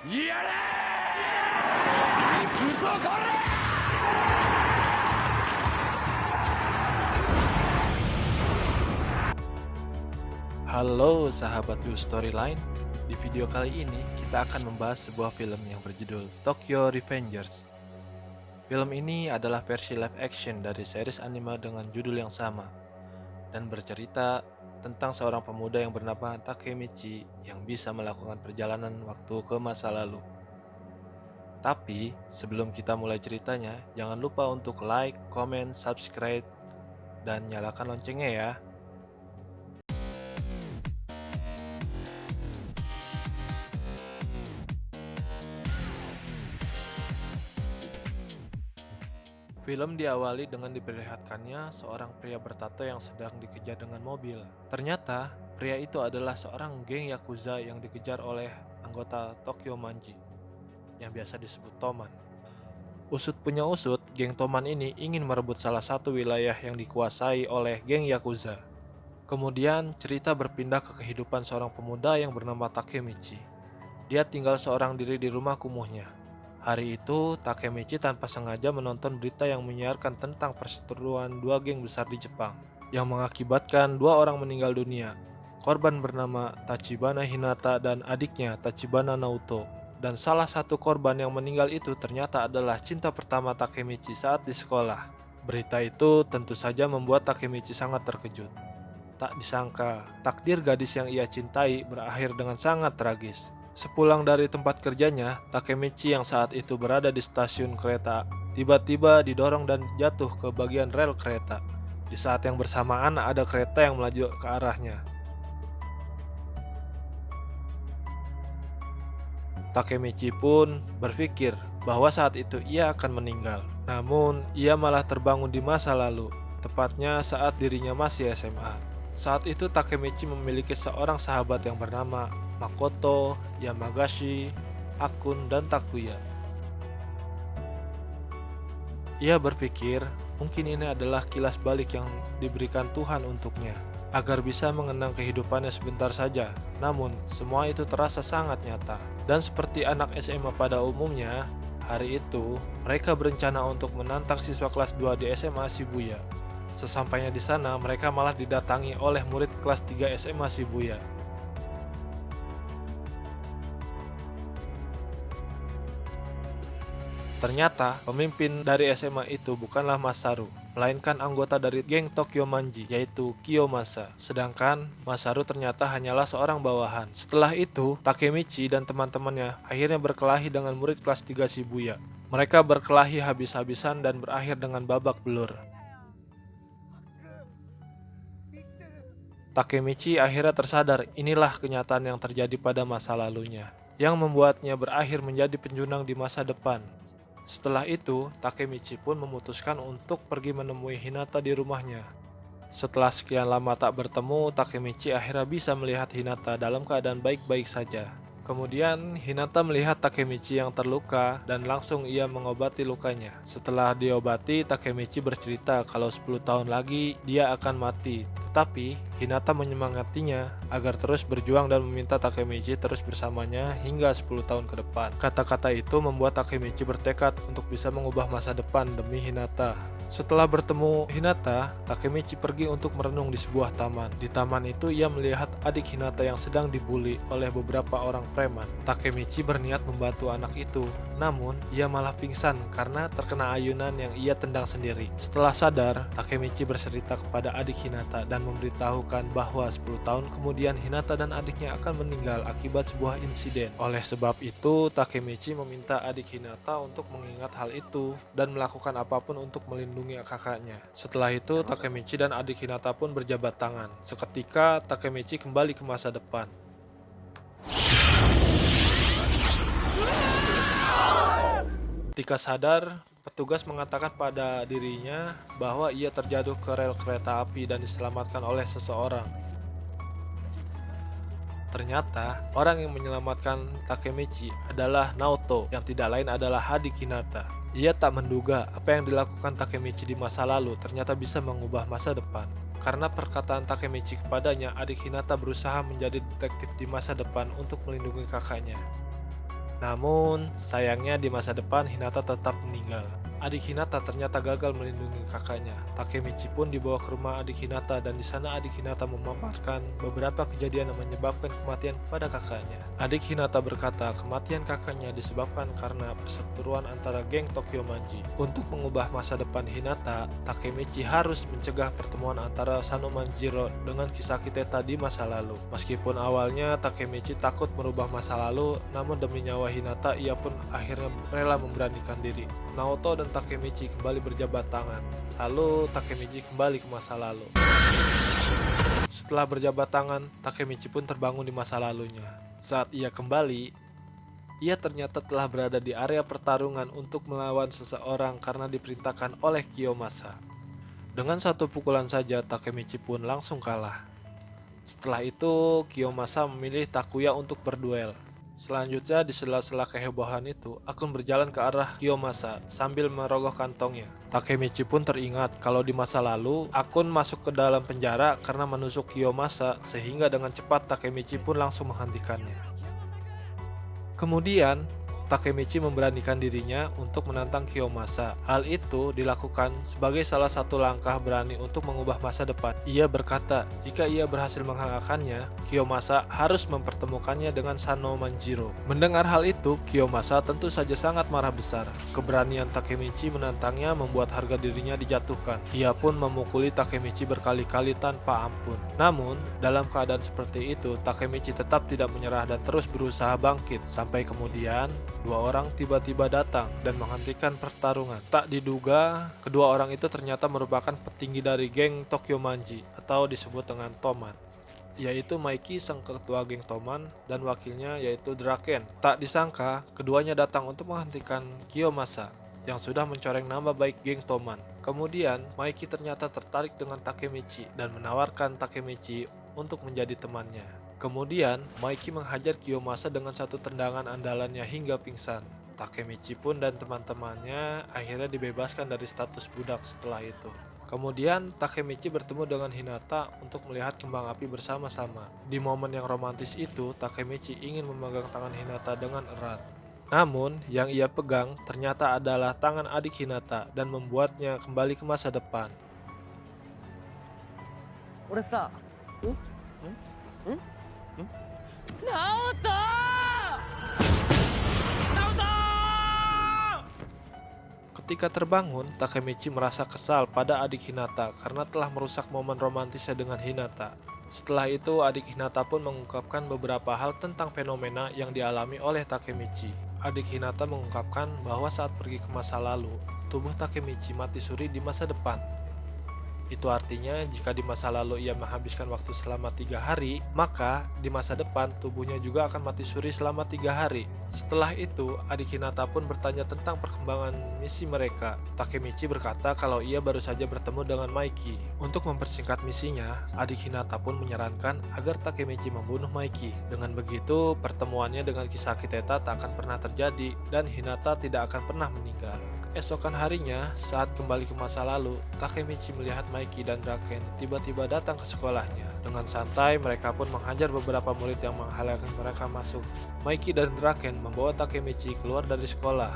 やれ行くぞこれ。Halo sahabat Build Storyline. Di video kali ini kita akan membahas sebuah film yang berjudul Tokyo Revengers. Film ini adalah versi live action dari series anime dengan judul yang sama dan bercerita tentang seorang pemuda yang bernama Takemichi yang bisa melakukan perjalanan waktu ke masa lalu. Tapi sebelum kita mulai ceritanya, jangan lupa untuk like, comment, subscribe, dan nyalakan loncengnya ya. Film diawali dengan diperlihatkannya seorang pria bertato yang sedang dikejar dengan mobil. Ternyata, pria itu adalah seorang geng Yakuza yang dikejar oleh anggota Tokyo Manji, yang biasa disebut Toman. Usut punya usut, geng Toman ini ingin merebut salah satu wilayah yang dikuasai oleh geng Yakuza. Kemudian, cerita berpindah ke kehidupan seorang pemuda yang bernama Takemichi. Dia tinggal seorang diri di rumah kumuhnya. Hari itu, Takemichi tanpa sengaja menonton berita yang menyiarkan tentang perseteruan dua geng besar di Jepang, yang mengakibatkan dua orang meninggal dunia. Korban bernama Tachibana Hinata dan adiknya Tachibana Naoto. Dan salah satu korban yang meninggal itu ternyata adalah cinta pertama Takemichi saat di sekolah. Berita itu tentu saja membuat Takemichi sangat terkejut. Tak disangka, takdir gadis yang ia cintai berakhir dengan sangat tragis. Sepulang dari tempat kerjanya, Takemichi yang saat itu berada di stasiun kereta, tiba-tiba didorong dan jatuh ke bagian rel kereta. Di saat yang bersamaan ada kereta yang melaju ke arahnya. Takemichi pun berpikir bahwa saat itu ia akan meninggal. Namun, ia malah terbangun di masa lalu, tepatnya saat dirinya masih SMA. Saat itu Takemichi memiliki seorang sahabat yang bernama Makoto, Yamagashi, Akun, dan Takuya. Ia berpikir mungkin ini adalah kilas balik yang diberikan Tuhan untuknya, agar bisa mengenang kehidupannya sebentar saja. Namun, semua itu terasa sangat nyata. Dan seperti anak SMA pada umumnya, hari itu mereka berencana untuk menantang siswa kelas 2 di SMA Shibuya. Sesampainya di sana, mereka malah didatangi oleh murid kelas 3 SMA Shibuya. Ternyata, pemimpin dari SMA itu bukanlah Masaru, melainkan anggota dari geng Tokyo Manji, yaitu Kiyomasa. Sedangkan Masaru ternyata hanyalah seorang bawahan. Setelah itu, Takemichi dan teman-temannya akhirnya berkelahi dengan murid kelas 3 Shibuya. Mereka berkelahi habis-habisan dan berakhir dengan babak belur. Takemichi akhirnya tersadar inilah kenyataan yang terjadi pada masa lalunya, yang membuatnya berakhir menjadi penjunang di masa depan. Setelah itu, Takemichi pun memutuskan untuk pergi menemui Hinata di rumahnya. Setelah sekian lama tak bertemu, Takemichi akhirnya bisa melihat Hinata dalam keadaan baik-baik saja. Kemudian, Hinata melihat Takemichi yang terluka dan langsung ia mengobati lukanya. Setelah diobati, Takemichi bercerita kalau 10 tahun lagi dia akan mati. Tetapi, Hinata menyemangatinya agar terus berjuang dan meminta Takemichi terus bersamanya hingga 10 tahun ke depan. Kata-kata itu membuat Takemichi bertekad untuk bisa mengubah masa depan demi Hinata. Setelah bertemu Hinata, Takemichi pergi untuk merenung di sebuah taman. Di taman itu ia melihat adik Hinata yang sedang dibully oleh beberapa orang preman. Takemichi berniat membantu anak itu, namun ia malah pingsan karena terkena ayunan yang ia tendang sendiri. Setelah sadar, Takemichi bercerita kepada adik Hinata dan memberitahukan bahwa 10 tahun kemudian Hinata dan adiknya akan meninggal akibat sebuah insiden. Oleh sebab itu, Takemichi meminta adik Hinata untuk mengingat hal itu dan melakukan apapun untuk melindungi kakaknya. Setelah itu, Takemichi dan adik Hinata pun berjabat tangan. Seketika, Takemichi kembali ke masa depan. Ketika sadar, petugas mengatakan pada dirinya bahwa ia terjatuh ke rel kereta api dan diselamatkan oleh seseorang. Ternyata, orang yang menyelamatkan Takemichi adalah Naoto, yang tidak lain adalah adik Hinata. Ia tak menduga apa yang dilakukan Takemichi di masa lalu ternyata bisa mengubah masa depan. Karena perkataan Takemichi kepadanya, adik Hinata berusaha menjadi detektif di masa depan untuk melindungi kakaknya. Namun, sayangnya di masa depan Hinata tetap meninggal. Adik Hinata ternyata gagal melindungi kakaknya. Takemichi pun dibawa ke rumah adik Hinata dan di sana adik Hinata memaparkan beberapa kejadian yang menyebabkan kematian pada kakaknya. Adik Hinata berkata kematian kakaknya disebabkan karena perseteruan antara geng Tokyo Manji. Untuk mengubah masa depan Hinata, Takemichi harus mencegah pertemuan antara Sano Manjiro dengan Kisaki Teta di masa lalu. Meskipun awalnya Takemichi takut merubah masa lalu, namun demi nyawa Hinata ia pun akhirnya rela memberanikan diri. Naoto dan Takemichi kembali berjabat tangan. Lalu Takemichi kembali ke masa lalu. Setelah berjabat tangan, Takemichi pun terbangun di masa lalunya. Saat ia kembali, ia ternyata telah berada di area pertarungan untuk melawan seseorang karena diperintahkan oleh Kiyomasa. Dengan satu pukulan saja, Takemichi pun langsung kalah. Setelah itu, Kiyomasa memilih Takuya untuk berduel. Selanjutnya, di sela-sela kehebohan itu, Akun berjalan ke arah Kiyomasa sambil merogoh kantongnya. Takemichi pun teringat kalau di masa lalu, Akun masuk ke dalam penjara karena menusuk Kiyomasa, sehingga dengan cepat Takemichi pun langsung menghentikannya. Kemudian, Takemichi memberanikan dirinya untuk menantang Kiyomasa. Hal itu dilakukan sebagai salah satu langkah berani untuk mengubah masa depan. Ia berkata, jika ia berhasil mengalahkannya, Kiyomasa harus mempertemukannya dengan Sano Manjiro. Mendengar hal itu, Kiyomasa tentu saja sangat marah besar. Keberanian Takemichi menantangnya membuat harga dirinya dijatuhkan. Ia pun memukuli Takemichi berkali-kali tanpa ampun. Namun, dalam keadaan seperti itu, Takemichi tetap tidak menyerah dan terus berusaha bangkit. Sampai kemudian, dua orang tiba-tiba datang dan menghentikan pertarungan. Tak diduga, kedua orang itu ternyata merupakan petinggi dari geng Tokyo Manji atau disebut dengan Toman, yaitu Maiki sang ketua geng Toman dan wakilnya yaitu Draken. Tak disangka, keduanya datang untuk menghentikan Kiyomasa yang sudah mencoreng nama baik geng Toman. Kemudian, Maiki ternyata tertarik dengan Takemichi dan menawarkan Takemichi untuk menjadi temannya. Kemudian, Maiki menghajar Kiyomasa dengan satu tendangan andalannya hingga pingsan. Takemichi pun dan teman-temannya akhirnya dibebaskan dari status budak setelah itu. Kemudian, Takemichi bertemu dengan Hinata untuk melihat kembang api bersama-sama. Di momen yang romantis itu, Takemichi ingin memegang tangan Hinata dengan erat. Namun, yang ia pegang ternyata adalah tangan adik Hinata dan membuatnya kembali ke masa depan. Naoto! Naoto! Ketika terbangun, Takemichi merasa kesal pada adik Hinata karena telah merusak momen romantisnya dengan Hinata. Setelah itu, adik Hinata pun mengungkapkan beberapa hal tentang fenomena yang dialami oleh Takemichi. Adik Hinata mengungkapkan bahwa saat pergi ke masa lalu, tubuh Takemichi mati suri di masa depan. Itu artinya jika di masa lalu ia menghabiskan waktu selama 3 hari, maka di masa depan tubuhnya juga akan mati suri selama 3 hari. Setelah itu, adik Hinata pun bertanya tentang perkembangan misi mereka. Takemichi berkata kalau ia baru saja bertemu dengan Maiki. Untuk mempersingkat misinya, adik Hinata pun menyarankan agar Takemichi membunuh Maiki. Dengan begitu, pertemuannya dengan Kisaki Teta tak akan pernah terjadi dan Hinata tidak akan pernah meninggal. Keesokan harinya, saat kembali ke masa lalu, Takemichi melihat Maiki dan Draken tiba-tiba datang ke sekolahnya. Dengan santai, mereka pun menghajar beberapa murid yang menghalangi mereka masuk. Maiki dan Draken membawa Takemichi keluar dari sekolah.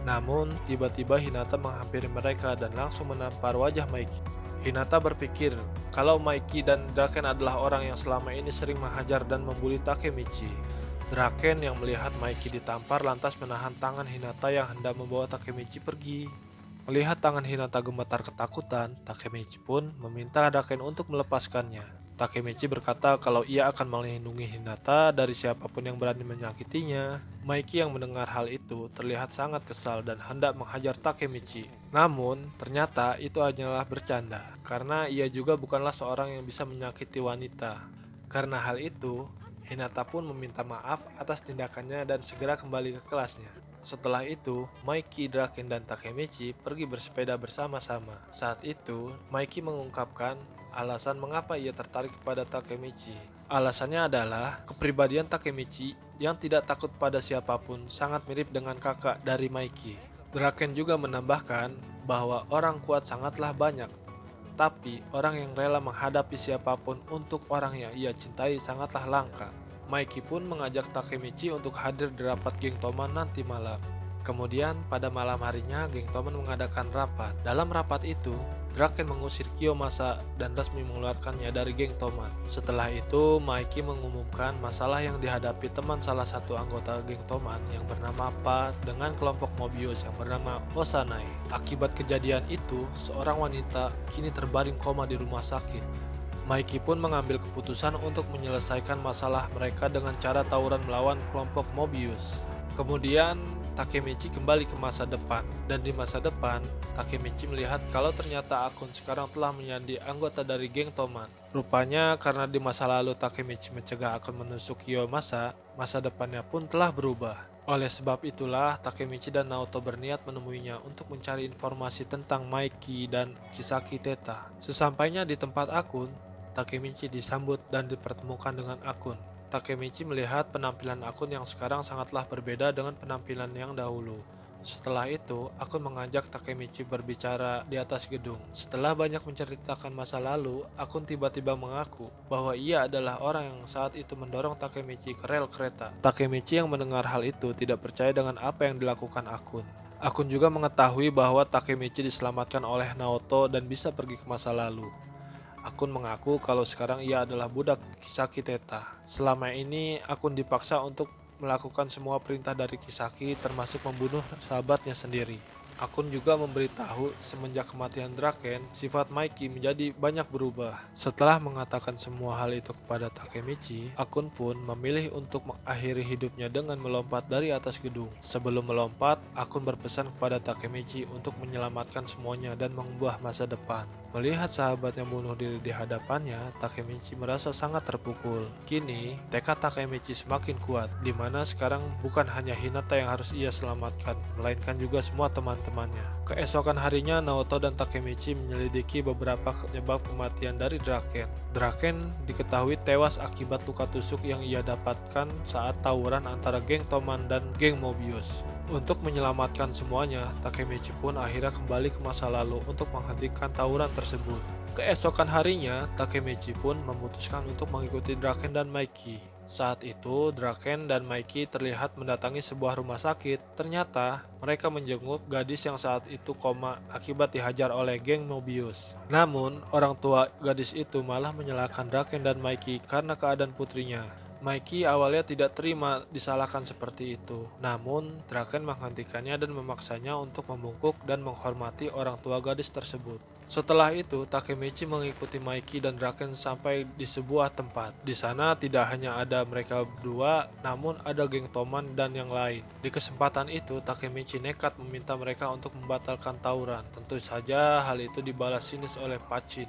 Namun, tiba-tiba Hinata menghampiri mereka dan langsung menampar wajah Maiki. Hinata berpikir kalau Maiki dan Draken adalah orang yang selama ini sering menghajar dan membuli Takemichi. Draken yang melihat Maiki ditampar lantas menahan tangan Hinata yang hendak membawa Takemichi pergi. Melihat tangan Hinata gemetar ketakutan, Takemichi pun meminta Draken untuk melepaskannya. Takemichi berkata kalau ia akan melindungi Hinata dari siapapun yang berani menyakitinya. Maiki yang mendengar hal itu terlihat sangat kesal dan hendak menghajar Takemichi. Namun, ternyata itu hanyalah bercanda, karena ia juga bukanlah seorang yang bisa menyakiti wanita. Karena hal itu, Hinata pun meminta maaf atas tindakannya dan segera kembali ke kelasnya. Setelah itu, Maiki, Draken, dan Takemichi pergi bersepeda bersama-sama. Saat itu, Maiki mengungkapkan alasan mengapa ia tertarik kepada Takemichi. Alasannya adalah kepribadian Takemichi yang tidak takut pada siapapun sangat mirip dengan kakak dari Maiki. Draken juga menambahkan bahwa orang kuat sangatlah banyak, tapi orang yang rela menghadapi siapapun untuk orang yang ia cintai sangatlah langka. Maiki pun mengajak Takemichi untuk hadir di rapat geng Toman nanti malam. Kemudian pada malam harinya geng Toman mengadakan rapat. Dalam rapat itu, Draken mengusir Kiyomasa dan resmi mengeluarkannya dari geng Toman. Setelah itu, Maiki mengumumkan masalah yang dihadapi teman salah satu anggota geng Toman yang bernama Pa dengan kelompok Mobius yang bernama Osanai. Akibat kejadian itu, seorang wanita kini terbaring koma di rumah sakit. Maiki pun mengambil keputusan untuk menyelesaikan masalah mereka dengan cara tawuran melawan kelompok Mobius. Kemudian Takemichi kembali ke masa depan, dan di masa depan Takemichi melihat kalau ternyata Akun sekarang telah menjadi anggota dari geng Toman. Rupanya karena di masa lalu Takemichi mencegah Akun menusuk Kiyomasa, masa depannya pun telah berubah. Oleh sebab itulah Takemichi dan Naoto berniat menemuinya untuk mencari informasi tentang Maiki dan Kisaki Teta. Sesampainya di tempat Akun, Takemichi disambut dan dipertemukan dengan Akun. Takemichi melihat penampilan Akun yang sekarang sangatlah berbeda dengan penampilan yang dahulu. Setelah itu, Akun mengajak Takemichi berbicara di atas gedung. Setelah banyak menceritakan masa lalu, Akun tiba-tiba mengaku bahwa ia adalah orang yang saat itu mendorong Takemichi ke rel kereta. Takemichi yang mendengar hal itu tidak percaya dengan apa yang dilakukan Akun. Akun juga mengetahui bahwa Takemichi diselamatkan oleh Naoto dan bisa pergi ke masa lalu. Akun mengaku kalau sekarang ia adalah budak Kisaki Teta. Selama ini Akun dipaksa untuk melakukan semua perintah dari Kisaki, termasuk membunuh sahabatnya sendiri. Akun juga memberitahu semenjak kematian Draken, sifat Maiki menjadi banyak berubah. Setelah mengatakan semua hal itu kepada Takemichi, Akun pun memilih untuk mengakhiri hidupnya dengan melompat dari atas gedung. Sebelum melompat, Akun berpesan kepada Takemichi untuk menyelamatkan semuanya dan mengubah masa depan. Melihat sahabatnya bunuh diri di hadapannya, Takemichi merasa sangat terpukul. Kini, tekad Takemichi semakin kuat, di mana sekarang bukan hanya Hinata yang harus ia selamatkan, melainkan juga semua teman-temannya. Keesokan harinya, Naoto dan Takemichi menyelidiki beberapa penyebab kematian dari Draken. Draken diketahui tewas akibat luka tusuk yang ia dapatkan saat tawuran antara geng Toman dan geng Mobius. Untuk menyelamatkan semuanya, Takemichi pun akhirnya kembali ke masa lalu untuk menghentikan tawuran tersebut. Keesokan harinya, Takemichi pun memutuskan untuk mengikuti Draken dan Maiki. Saat itu, Draken dan Maiki terlihat mendatangi sebuah rumah sakit. Ternyata, mereka menjenguk gadis yang saat itu koma akibat dihajar oleh geng Mobius. Namun, orang tua gadis itu malah menyalahkan Draken dan Maiki karena keadaan putrinya. Maiki awalnya tidak terima disalahkan seperti itu, namun Draken menghentikannya dan memaksanya untuk membungkuk dan menghormati orang tua gadis tersebut. Setelah itu, Takemichi mengikuti Maiki dan Draken sampai di sebuah tempat. Di sana tidak hanya ada mereka berdua, namun ada geng Toman dan yang lain. Di kesempatan itu, Takemichi nekat meminta mereka untuk membatalkan tawuran. Tentu saja hal itu dibalas sinis oleh Pachin.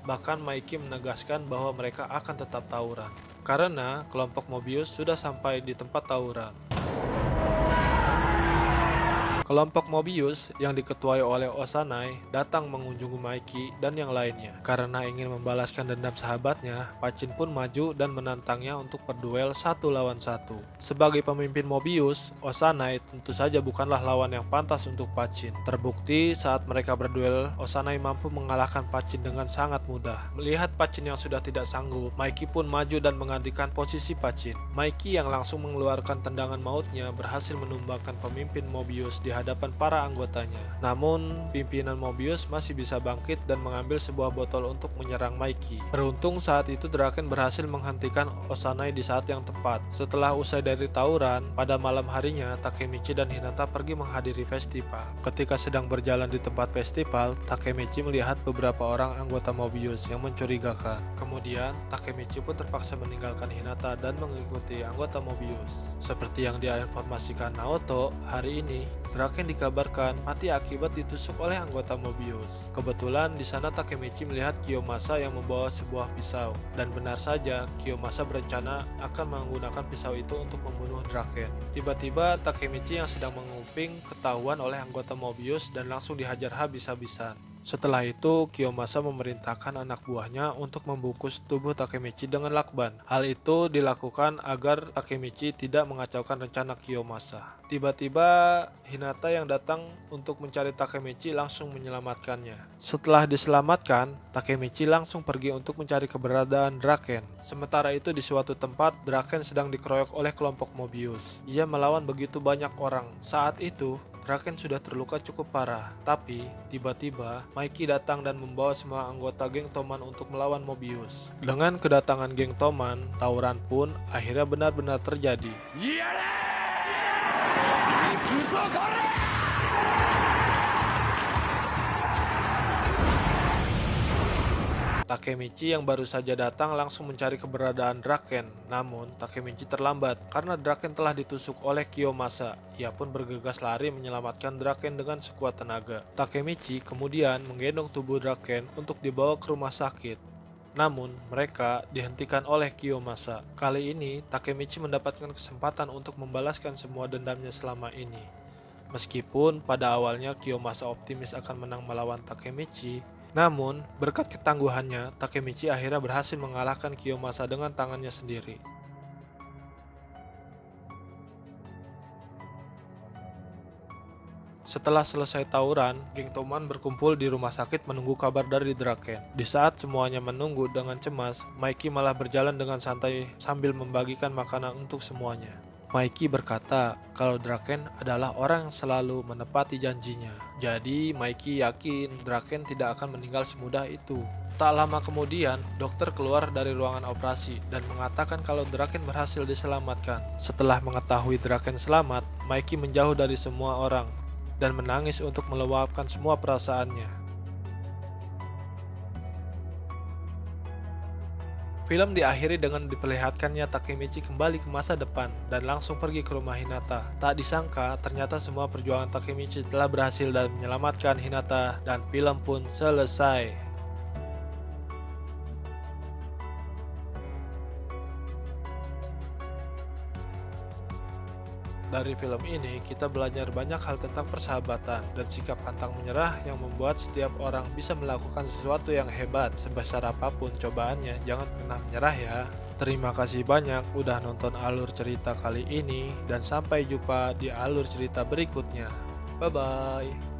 Bahkan Maiki menegaskan bahwa mereka akan tetap tawuran karena kelompok Mobius sudah sampai di tempat tawuran. Kelompok Mobius yang diketuai oleh Osanai datang mengunjungi Maiki dan yang lainnya. Karena ingin membalaskan dendam sahabatnya, Pachin pun maju dan menantangnya untuk berduel 1 lawan 1. Sebagai pemimpin Mobius, Osanai tentu saja bukanlah lawan yang pantas untuk Pachin. Terbukti saat mereka berduel, Osanai mampu mengalahkan Pachin dengan sangat mudah. Melihat Pachin yang sudah tidak sanggup, Maiki pun maju dan menggantikan posisi Pachin. Maiki yang langsung mengeluarkan tendangan mautnya berhasil menumbangkan pemimpin Mobius di hadapan para anggotanya. Namun, pimpinan Mobius masih bisa bangkit dan mengambil sebuah botol untuk menyerang Maiki. Beruntung saat itu Draken berhasil menghentikan Osanai di saat yang tepat. Setelah usai dari tawuran, pada malam harinya Takemichi dan Hinata pergi menghadiri festival. Ketika sedang berjalan di tempat festival, Takemichi melihat beberapa orang anggota Mobius yang mencurigakan. Kemudian, Takemichi pun terpaksa meninggalkan Hinata dan mengikuti anggota Mobius. Seperti yang diinformasikan Naoto, hari ini Draken dikabarkan mati akibat ditusuk oleh anggota Mobius. Kebetulan di sana Takemichi melihat Kiyomasa yang membawa sebuah pisau, dan benar saja Kiyomasa berencana akan menggunakan pisau itu untuk membunuh Draken. Tiba-tiba Takemichi yang sedang menguping ketahuan oleh anggota Mobius dan langsung dihajar habis-habisan. Setelah itu, Kiyomasa memerintahkan anak buahnya untuk membungkus tubuh Takemichi dengan lakban. Hal itu dilakukan agar Takemichi tidak mengacaukan rencana Kiyomasa. Tiba-tiba, Hinata yang datang untuk mencari Takemichi langsung menyelamatkannya. Setelah diselamatkan, Takemichi langsung pergi untuk mencari keberadaan Draken. Sementara itu di suatu tempat, Draken sedang dikeroyok oleh kelompok Mobius. Ia melawan begitu banyak orang. Saat itu, Draken sudah terluka cukup parah, tapi tiba-tiba Mikey datang dan membawa semua anggota geng Toman untuk melawan Mobius. Dengan kedatangan geng Toman, tawuran pun akhirnya benar-benar terjadi. Takemichi yang baru saja datang langsung mencari keberadaan Draken. Namun, Takemichi terlambat karena Draken telah ditusuk oleh Kiyomasa. Ia pun bergegas lari menyelamatkan Draken dengan sekuat tenaga. Takemichi kemudian menggendong tubuh Draken untuk dibawa ke rumah sakit. Namun, mereka dihentikan oleh Kiyomasa. Kali ini, Takemichi mendapatkan kesempatan untuk membalaskan semua dendamnya selama ini. Meskipun pada awalnya Kiyomasa optimis akan menang melawan Takemichi, namun, berkat ketangguhannya, Takemichi akhirnya berhasil mengalahkan Kiyomasa dengan tangannya sendiri. Setelah selesai tawuran, geng Toman berkumpul di rumah sakit menunggu kabar dari Draken. Di saat semuanya menunggu dengan cemas, Mikey malah berjalan dengan santai sambil membagikan makanan untuk semuanya. Mikey berkata kalau Draken adalah orang yang selalu menepati janjinya. Jadi Mikey yakin Draken tidak akan meninggal semudah itu. Tak lama kemudian, dokter keluar dari ruangan operasi dan mengatakan kalau Draken berhasil diselamatkan. Setelah mengetahui Draken selamat, Mikey menjauh dari semua orang dan menangis untuk meluapkan semua perasaannya. Film diakhiri dengan diperlihatkannya Takemichi kembali ke masa depan dan langsung pergi ke rumah Hinata. Tak disangka, ternyata semua perjuangan Takemichi telah berhasil dan menyelamatkan Hinata dan film pun selesai. Dari film ini, kita belajar banyak hal tentang persahabatan dan sikap pantang menyerah yang membuat setiap orang bisa melakukan sesuatu yang hebat. Sebesar apapun cobaannya, jangan pernah menyerah ya. Terima kasih banyak udah nonton alur cerita kali ini, dan sampai jumpa di alur cerita berikutnya. Bye-bye.